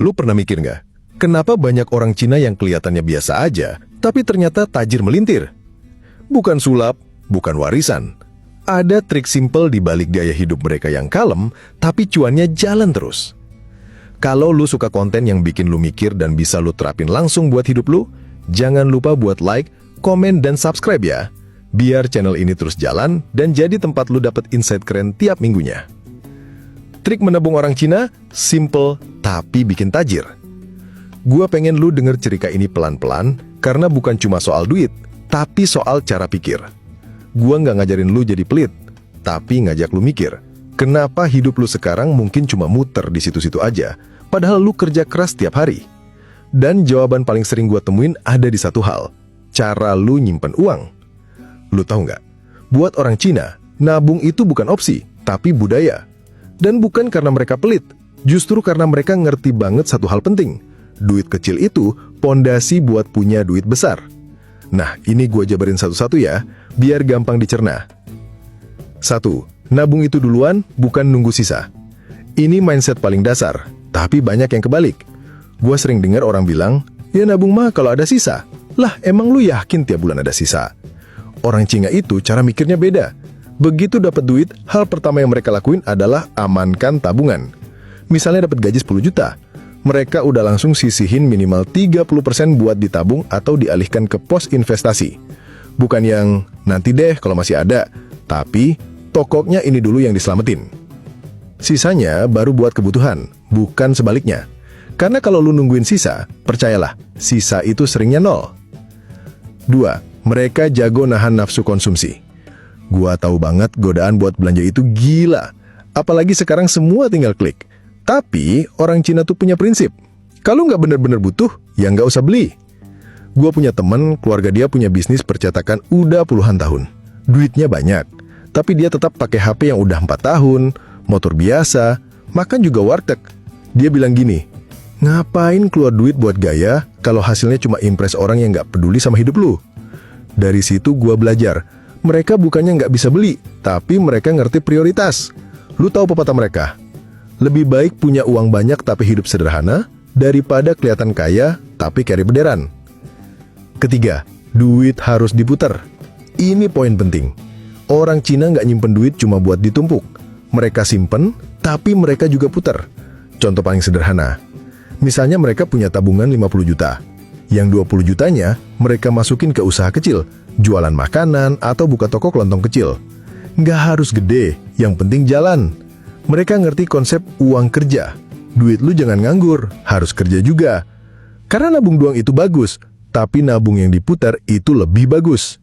Lu pernah mikir nggak? Kenapa banyak orang Cina yang kelihatannya biasa aja, tapi ternyata tajir melintir? Bukan sulap, bukan warisan. Ada trik simpel di balik gaya hidup mereka yang kalem, tapi cuannya jalan terus. Kalau lu suka konten yang bikin lu mikir dan bisa lu terapin langsung buat hidup lu, jangan lupa buat like, komen, dan subscribe ya. Biar channel ini terus jalan dan jadi tempat lu dapat insight keren tiap minggunya. Trik menabung orang Cina, simple tapi bikin tajir. Gua pengen lu denger cerita ini pelan-pelan, karena bukan cuma soal duit, tapi soal cara pikir. Gua nggak ngajarin lu jadi pelit, tapi ngajak lu mikir, kenapa hidup lu sekarang mungkin cuma muter di situ-situ aja, padahal lu kerja keras tiap hari. Dan jawaban paling sering gua temuin ada di satu hal, cara lu nyimpen uang. Lu tahu nggak? Buat orang Cina, nabung itu bukan opsi, tapi budaya. Dan bukan karena mereka pelit, justru karena mereka ngerti banget satu hal penting. Duit kecil itu pondasi buat punya duit besar. Nah, ini gue jabarin satu-satu ya, biar gampang dicerna. 1. Nabung itu duluan, bukan nunggu sisa. Ini mindset paling dasar, tapi banyak yang kebalik. Gue sering dengar orang bilang, ya nabung mah kalau ada sisa. Lah, emang lu yakin tiap bulan ada sisa? Orang Cina itu cara mikirnya beda. Begitu dapat duit, hal pertama yang mereka lakuin adalah amankan tabungan. Misalnya dapat gaji 10 juta, mereka udah langsung sisihin minimal 30% buat ditabung atau dialihkan ke pos investasi. Bukan yang nanti deh kalau masih ada, tapi pokoknya ini dulu yang diselamatin. Sisanya baru buat kebutuhan, bukan sebaliknya. Karena kalau lu nungguin sisa, percayalah, sisa itu seringnya nol. 2. Mereka jago nahan nafsu konsumsi. Gua tahu banget godaan buat belanja itu gila. Apalagi sekarang semua tinggal klik. Tapi orang Cina tuh punya prinsip. Kalau nggak bener-bener butuh, ya nggak usah beli. Gua punya temen, keluarga dia punya bisnis percetakan udah puluhan tahun. Duitnya banyak. Tapi dia tetap pakai HP yang udah 4 tahun, motor biasa, makan juga warteg. Dia bilang gini, ngapain keluar duit buat gaya kalau hasilnya cuma impress orang yang nggak peduli sama hidup lu? Dari situ gua belajar. Mereka bukannya nggak bisa beli, tapi mereka ngerti prioritas. Lu tahu pepatah mereka? Lebih baik punya uang banyak tapi hidup sederhana, daripada kelihatan kaya tapi carry bederan. Ketiga, duit harus diputar. Ini poin penting. Orang Cina nggak nyimpen duit cuma buat ditumpuk. Mereka simpen, tapi mereka juga putar. Contoh paling sederhana. Misalnya mereka punya tabungan 50 juta. Yang 20 jutanya mereka masukin ke usaha kecil, jualan makanan atau buka toko kelontong kecil. Nggak harus gede, yang penting jalan. Mereka ngerti konsep uang kerja. Duit lu jangan nganggur, harus kerja juga. Karena nabung doang itu bagus, tapi nabung yang diputar itu lebih bagus.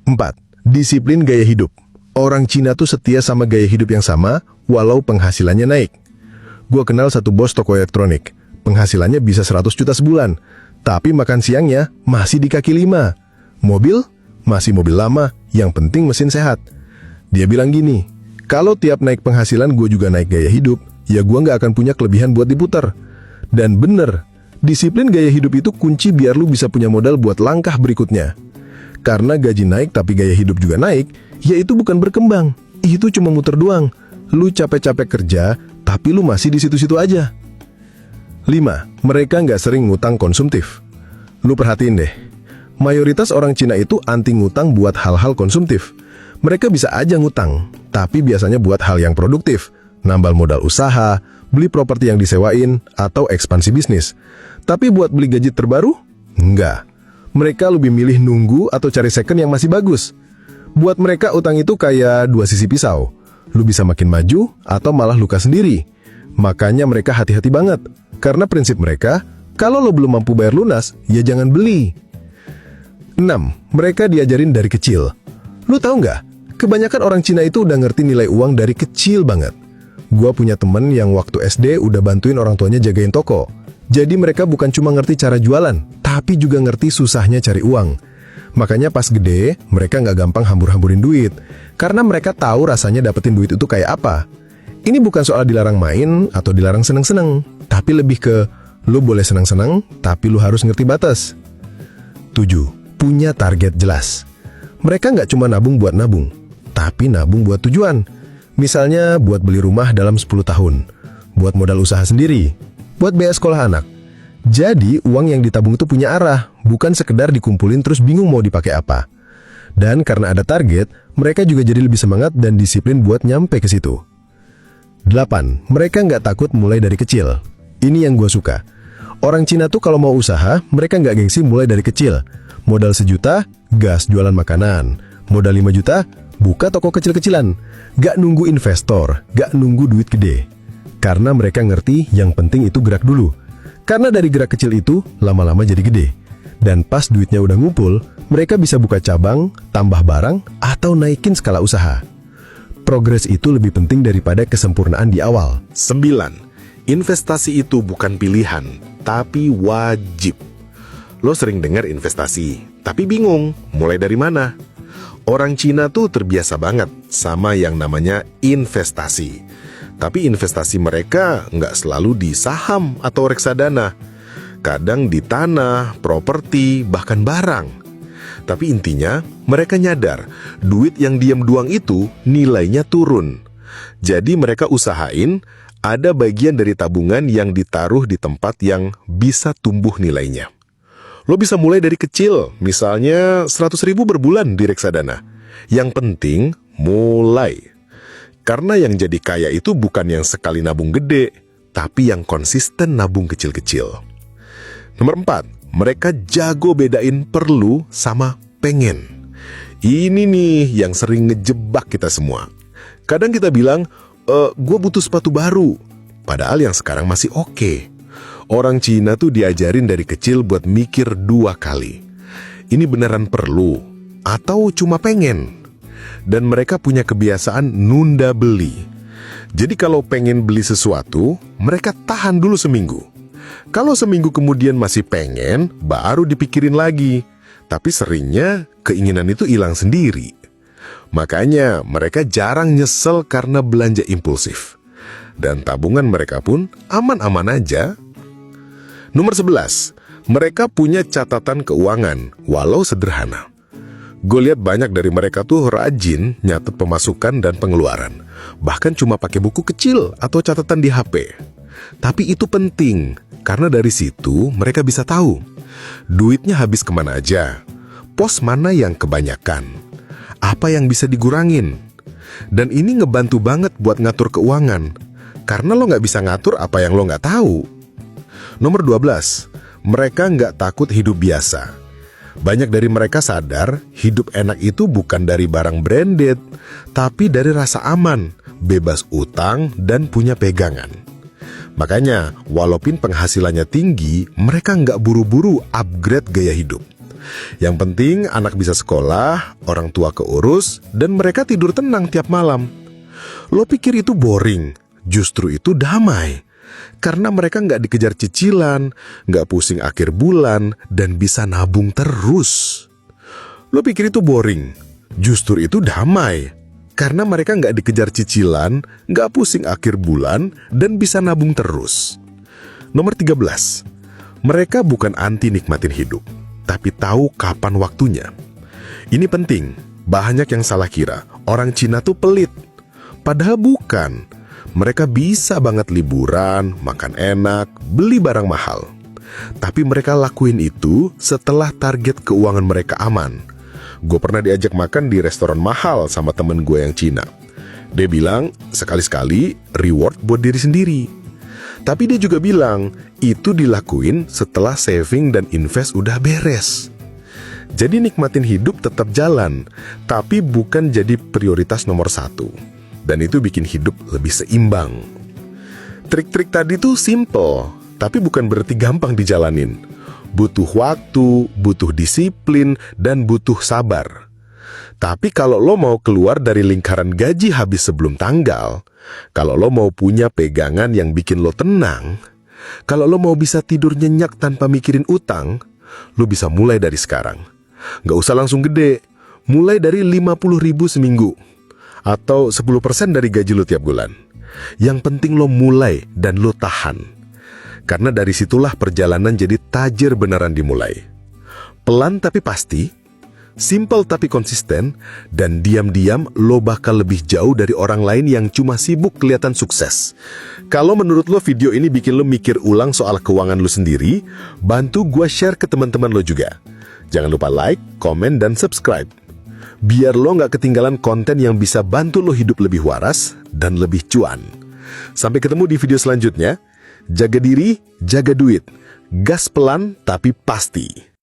4. Disiplin gaya hidup. Orang Cina tuh setia sama gaya hidup yang sama, walau penghasilannya naik. Gua kenal satu bos toko elektronik. Penghasilannya bisa 100 juta sebulan, tapi makan siangnya masih di kaki 5. Mobil, masih mobil lama, yang penting mesin sehat. Dia bilang gini, kalau tiap naik penghasilan gue juga naik gaya hidup, ya gue nggak akan punya kelebihan buat diputar. Dan bener, disiplin gaya hidup itu kunci biar lu bisa punya modal buat langkah berikutnya. Karena gaji naik tapi gaya hidup juga naik, ya itu bukan berkembang, itu cuma muter doang. Lu capek-capek kerja, tapi lu masih di situ-situ aja. 5. Mereka nggak sering ngutang konsumtif. Lu perhatiin deh, mayoritas orang Cina itu anti ngutang buat hal-hal konsumtif. Mereka bisa aja ngutang, tapi biasanya buat hal yang produktif, nambal modal usaha, beli properti yang disewain, atau ekspansi bisnis. Tapi buat beli gadget terbaru? Enggak. Mereka lebih milih nunggu atau cari second yang masih bagus. Buat mereka utang itu kayak dua sisi pisau. Lu bisa makin maju atau malah luka sendiri. Makanya mereka hati-hati banget. Karena prinsip mereka, kalau lo belum mampu bayar lunas, ya jangan beli. 6. Mereka diajarin dari kecil. Lu tahu nggak? Kebanyakan orang Cina itu udah ngerti nilai uang dari kecil banget. Gua punya temen yang waktu SD udah bantuin orang tuanya jagain toko. Jadi mereka bukan cuma ngerti cara jualan, tapi juga ngerti susahnya cari uang. Makanya pas gede, mereka nggak gampang hambur-hamburin duit. Karena mereka tahu rasanya dapetin duit itu kayak apa. Ini bukan soal dilarang main atau dilarang seneng-seneng, tapi lebih ke, lu boleh seneng-seneng, tapi lu harus ngerti batas. 7. Punya target jelas. Mereka nggak cuma nabung buat nabung, tapi nabung buat tujuan. Misalnya buat beli rumah dalam 10 tahun, buat modal usaha sendiri, buat biaya sekolah anak. Jadi uang yang ditabung itu punya arah, bukan sekedar dikumpulin terus bingung mau dipakai apa. Dan karena ada target, mereka juga jadi lebih semangat dan disiplin buat nyampe ke situ. 8. Mereka nggak takut mulai dari kecil. Ini yang gue suka. Orang Cina tuh kalau mau usaha, mereka nggak gengsi mulai dari kecil. Modal 1 juta, gas jualan makanan. Modal 5 juta, buka toko kecil-kecilan. Gak nunggu investor, gak nunggu duit gede. Karena mereka ngerti yang penting itu gerak dulu. Karena dari gerak kecil itu, lama-lama jadi gede. Dan pas duitnya udah ngumpul, mereka bisa buka cabang, tambah barang, atau naikin skala usaha. Progres itu lebih penting daripada kesempurnaan di awal. 9. Investasi itu bukan pilihan, tapi wajib. Lo sering dengar investasi, tapi bingung mulai dari mana. Orang Cina tuh terbiasa banget sama yang namanya investasi. Tapi investasi mereka nggak selalu di saham atau reksadana. Kadang di tanah, properti, bahkan barang. Tapi intinya, mereka nyadar duit yang diam-duang itu nilainya turun. Jadi mereka usahain ada bagian dari tabungan yang ditaruh di tempat yang bisa tumbuh nilainya. Lo bisa mulai dari kecil, misalnya 100.000 berbulan di reksadana. Yang penting, mulai. Karena yang jadi kaya itu bukan yang sekali nabung gede, tapi yang konsisten nabung kecil-kecil. Nomor 4, mereka jago bedain perlu sama pengen. Ini nih yang sering ngejebak kita semua. Kadang kita bilang, gue butuh sepatu baru. Padahal yang sekarang masih oke. Orang Cina tuh diajarin dari kecil buat mikir 2 kali. Ini beneran perlu atau cuma pengen? Dan mereka punya kebiasaan nunda beli. Jadi kalau pengen beli sesuatu, mereka tahan dulu seminggu. Kalau seminggu kemudian masih pengen, baru dipikirin lagi. Tapi seringnya keinginan itu hilang sendiri. Makanya mereka jarang nyesel karena belanja impulsif. Dan tabungan mereka pun aman-aman aja. Nomor 11, mereka punya catatan keuangan, walau sederhana. Gue lihat banyak dari mereka tuh rajin nyatet pemasukan dan pengeluaran. Bahkan cuma pakai buku kecil atau catatan di HP. Tapi itu penting, karena dari situ mereka bisa tahu duitnya habis kemana aja, pos mana yang kebanyakan, apa yang bisa digurangin. Dan ini ngebantu banget buat ngatur keuangan, karena lo nggak bisa ngatur apa yang lo nggak tahu. Nomor 12, mereka nggak takut hidup biasa. Banyak dari mereka sadar hidup enak itu bukan dari barang branded, tapi dari rasa aman, bebas utang, dan punya pegangan. Makanya, walaupun penghasilannya tinggi, mereka nggak buru-buru upgrade gaya hidup. Yang penting anak bisa sekolah, orang tua keurus, dan mereka tidur tenang tiap malam. Lo pikir itu boring? Justru itu damai. Karena mereka nggak dikejar cicilan, nggak pusing akhir bulan, dan bisa nabung terus. Lo pikir itu boring? Justru itu damai. Karena mereka nggak dikejar cicilan, nggak pusing akhir bulan, dan bisa nabung terus. Nomor 13, mereka bukan anti nikmatin hidup, tapi tahu kapan waktunya. Ini penting, banyak yang salah kira orang Cina tuh pelit. Padahal bukan. Mereka bisa banget liburan, makan enak, beli barang mahal. Tapi mereka lakuin itu setelah target keuangan mereka aman. Gue pernah diajak makan di restoran mahal sama temen gue yang Cina. Dia bilang, sekali-sekali reward buat diri sendiri. Tapi dia juga bilang, itu dilakuin setelah saving dan invest udah beres. Jadi nikmatin hidup tetap jalan, tapi bukan jadi prioritas nomor 1. Dan itu bikin hidup lebih seimbang. Trik-trik tadi tuh simple, tapi bukan berarti gampang dijalanin. Butuh waktu, butuh disiplin, dan butuh sabar. Tapi kalau lo mau keluar dari lingkaran gaji habis sebelum tanggal, kalau lo mau punya pegangan yang bikin lo tenang, kalau lo mau bisa tidur nyenyak tanpa mikirin utang, lo bisa mulai dari sekarang. Nggak usah langsung gede, mulai dari 50.000 seminggu. Atau 10% dari gaji lo tiap bulan. Yang penting lo mulai dan lo tahan. Karena dari situlah perjalanan jadi tajir beneran dimulai. Pelan tapi pasti, Simple tapi konsisten, dan diam-diam lo bakal lebih jauh dari orang lain yang cuma sibuk kelihatan sukses. Kalau menurut lo video ini bikin lo mikir ulang soal keuangan lo sendiri, bantu gua share ke teman-teman lo juga. Jangan lupa like, komen, dan subscribe. Biar lo nggak ketinggalan konten yang bisa bantu lo hidup lebih waras dan lebih cuan. Sampai ketemu di video selanjutnya. Jaga diri, jaga duit. Gas pelan tapi pasti.